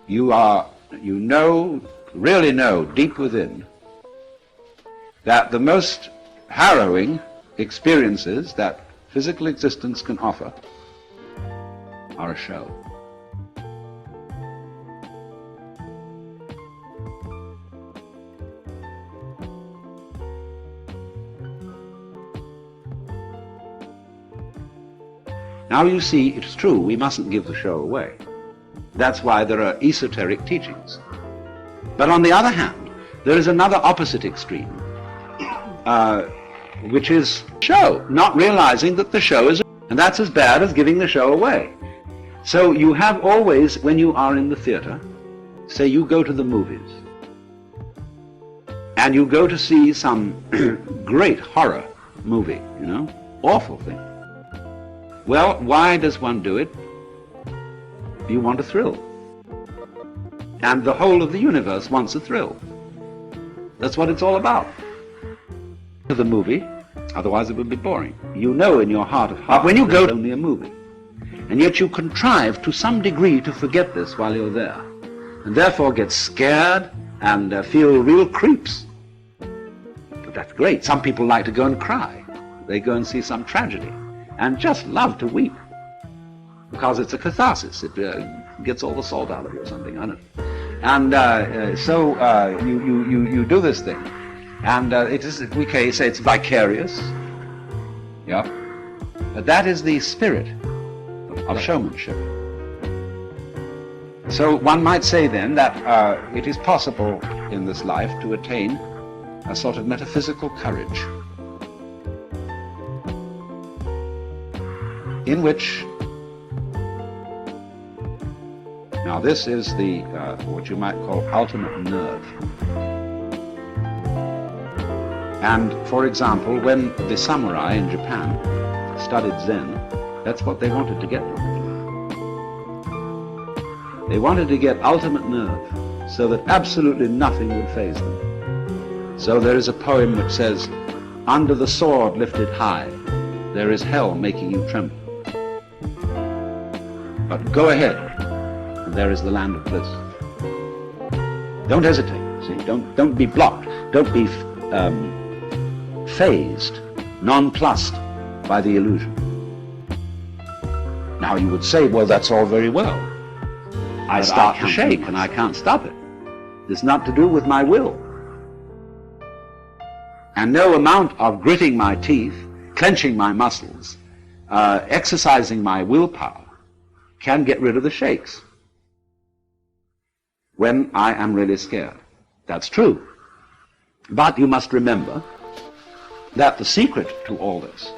you really know deep within that the most harrowing experiences that physical existence can offer are a show. Now you see, it's true, we mustn't give the show away. That's why there are esoteric teachings. But on the other hand, there is another opposite extreme, which is show, not realizing that the show is, and that's as bad as giving the show away. So you have always, when you are in the theater, say you go to the movies, and you go to see some great horror movie, awful thing. Well, why does one do it? You want a thrill. And the whole of the universe wants a thrill. That's what it's all about. To the movie, otherwise it would be boring. You know in your heart of hearts when you go to only a movie. And yet you contrive to some degree to forget this while you're there. And therefore get scared and feel real creeps. But that's great. Some people like to go and cry. They go and see some tragedy and just love to weep, because it's a catharsis. It gets all the salt out of you or something, I don't know. And so you do this thing, and it is, we can say it's vicarious, yeah. But that is the spirit of showmanship. So one might say then that it is possible in this life to attain a sort of metaphysical courage, in which, now this is the, what you might call ultimate nerve. And for example, when the samurai in Japan studied Zen, that's what they wanted to get from it. They wanted to get ultimate nerve, so that absolutely nothing would faze them. So there is a poem which says, "Under the sword lifted high, there is hell making you tremble. But go ahead, and there is the land of bliss." Don't hesitate, see, don't be blocked, don't be phased, nonplussed by the illusion. Now you would say, well, that's all very well. I start to shake and I can't stop it. It's not to do with my will. And no amount of gritting my teeth, clenching my muscles, exercising my willpower can get rid of the shakes when I am really scared. That's true. But you must remember that the secret to all this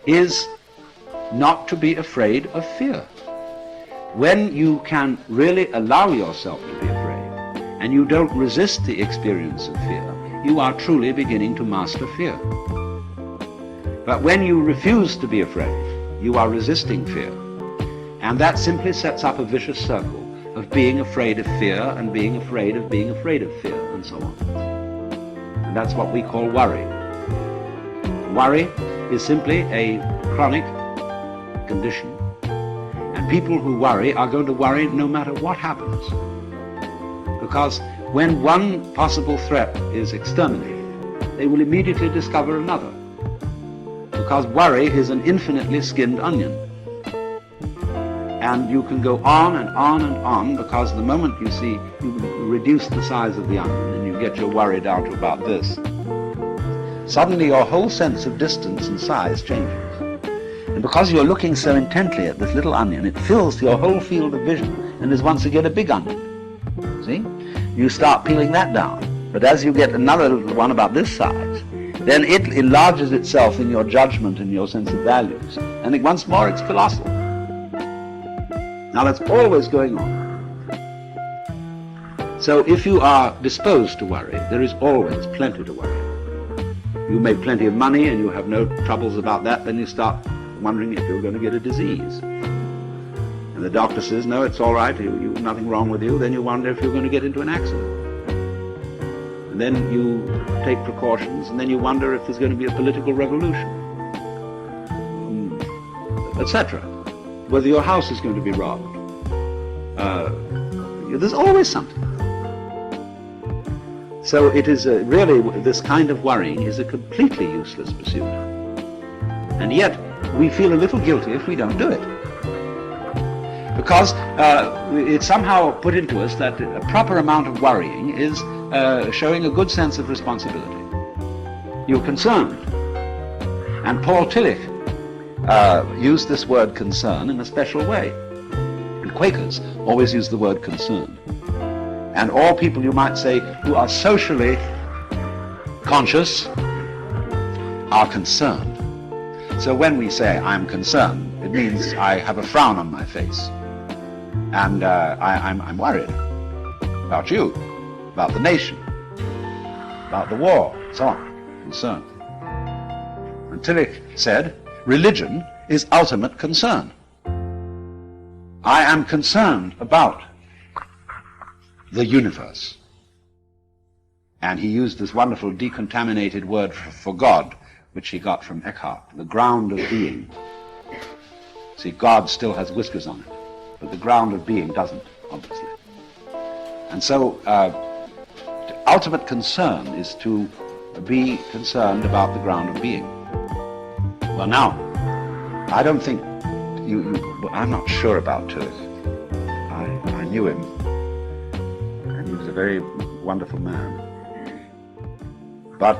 is not to be afraid of fear. When you can really allow yourself to be afraid, and you don't resist the experience of fear, you are truly beginning to master fear. But when you refuse to be afraid, you are resisting fear. And that simply sets up a vicious circle of being afraid of fear and being afraid of being afraid of fear, and so on. And that's what we call worry. Worry is simply a chronic condition. And people who worry are going to worry no matter what happens. Because when one possible threat is exterminated, they will immediately discover another. Because worry is an infinitely skinned onion. And you can go on and on and on, because the moment you see, you reduce the size of the onion and you get your worry down to about this, suddenly your whole sense of distance and size changes. And because you're looking so intently at this little onion, it fills your whole field of vision and is once again a big onion. See? You start peeling that down. But as you get another one about this size, then it enlarges itself in your judgment and your sense of values. And once more it's colossal. Now that's always going on. So if you are disposed to worry, there is always plenty to worry. You make plenty of money and you have no troubles about that, then you start wondering if you're going to get a disease. And the doctor says, no, it's all right, nothing wrong with you. Then you wonder if you're going to get into an accident. And then you take precautions, and then you wonder if there's going to be a political revolution, etc. Whether your house is going to be robbed. there's always something. So it is really, this kind of worrying is a completely useless pursuit. And yet, we feel a little guilty if we don't do it. Because it's somehow put into us that a proper amount of worrying is showing a good sense of responsibility. You're concerned. And Paul Tillich used this word concern in a special way. And Quakers always use the word concern. And all people, you might say, who are socially conscious are concerned. So when we say, I'm concerned, it means I have a frown on my face. And I'm worried about you, about the nation, about the war, so on, concerned. And Tillich said, religion is ultimate concern. I am concerned about the universe. And he used this wonderful decontaminated word for God, which he got from Eckhart, the ground of being. See, God still has whiskers on it, but the ground of being doesn't, obviously. And so, ultimate concern is to be concerned about the ground of being. Well, now, I don't think I'm not sure about Tillich. I knew him, and he was a very wonderful man. But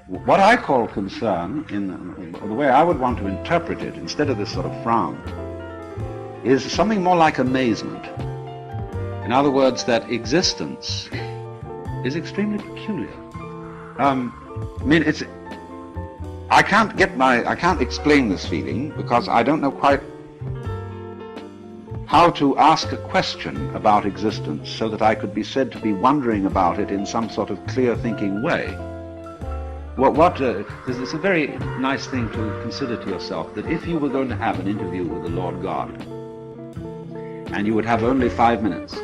what I call concern, in the way I would want to interpret it, instead of this sort of frown, is something more like amazement. In other words, that existence is extremely peculiar. I can't explain this feeling because I don't know quite how to ask a question about existence so that I could be said to be wondering about it in some sort of clear thinking way. It's a very nice thing to consider to yourself, that if you were going to have an interview with the Lord God, and you would have only 5 minutes,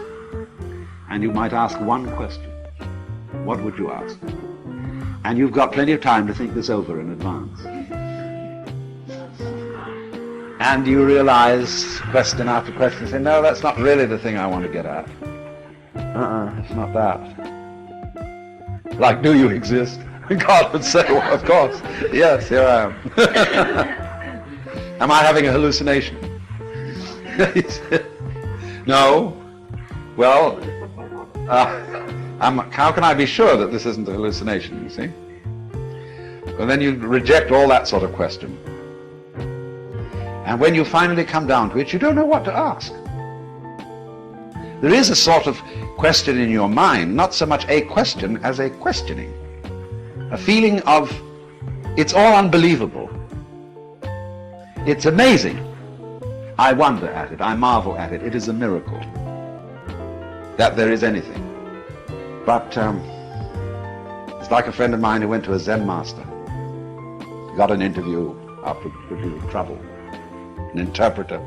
and you might ask one question, what would you ask? And you've got plenty of time to think this over in advance. And you realize, question after question, say, no, that's not really the thing I want to get at. It's not that. Like, do you exist? God would say, well, of course, yes, here I am. Am I having a hallucination? No. Well, how can I be sure that this isn't a hallucination, you see? Well, then you reject all that sort of question. And when you finally come down to it, you don't know what to ask. There is a sort of question in your mind, not so much a question as a questioning. A feeling of, it's all unbelievable. It's amazing. I wonder at it. I marvel at it. It is a miracle that there is anything. But it's like a friend of mine who went to a Zen master. He got an interview after a good deal of trouble, an interpreter.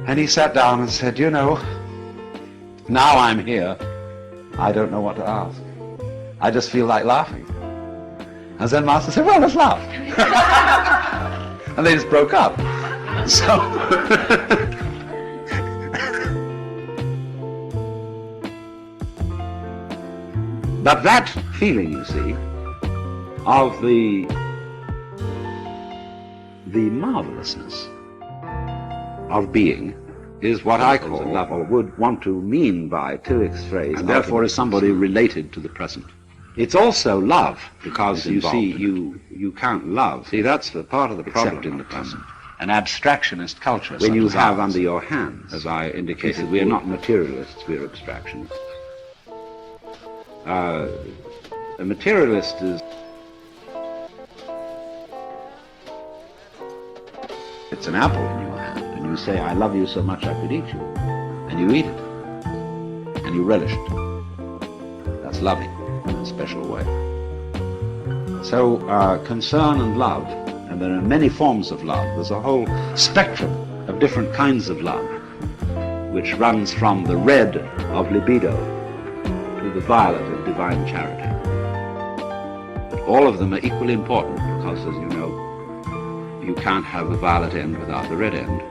And he sat down and said, you know, now I'm here, I don't know what to ask. I just feel like laughing. And Zen master said, well, let's laugh. And they just broke up. So, but that feeling, you see, of the marvelousness of being is what I call, or would want to mean by Tillich's phrase, and therefore is somebody related to the present. It's also love, because you see, you can't love. See, that's the part of the problem in the present. An abstractionist culture, when you have under your hands, as I indicated, we are not materialists, we are abstractionists. A materialist is, it's an apple in your hand, and you say, I love you so much I could eat you, and you eat it, and you relish it. That's loving in a special way. So concern and love, and there are many forms of love. There's a whole spectrum of different kinds of love, which runs from the red of libido to the violet of divine charity. But all of them are equally important because, as you know, you can't have the violet end without the red end.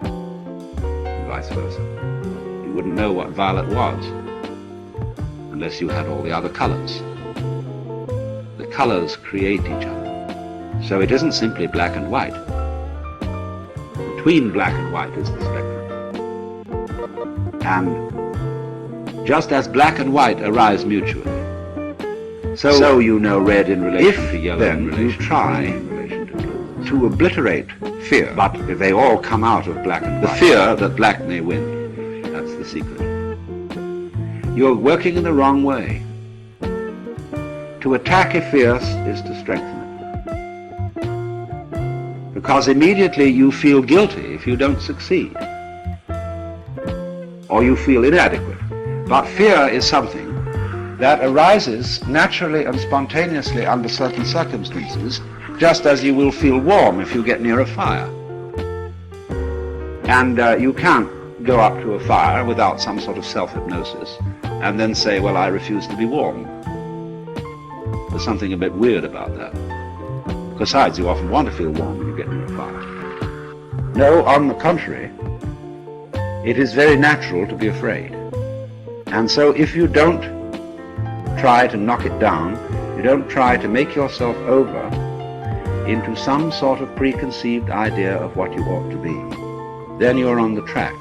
The vice versa. You wouldn't know what violet was unless you had all the other colors. The colors create each other. So it isn't simply black and white. Between black and white is the spectrum. And just as black and white arise mutually, so you know red in relation to yellow, then you try to obliterate fear, but they all come out of black and white. The fear that black may win, that's the secret. You're working in the wrong way. To attack a fear is to strengthen it. Because immediately you feel guilty if you don't succeed, or you feel inadequate. But fear is something that arises naturally and spontaneously under certain circumstances, just as you will feel warm if you get near a fire. And you can't go up to a fire without some sort of self-hypnosis and then say, well, I refuse to be warm. There's something a bit weird about that. Besides, you often want to feel warm when you get near a fire. No, on the contrary, it is very natural to be afraid. And so if you don't try to knock it down, you don't try to make yourself over into some sort of preconceived idea of what you ought to be, then you're on the track.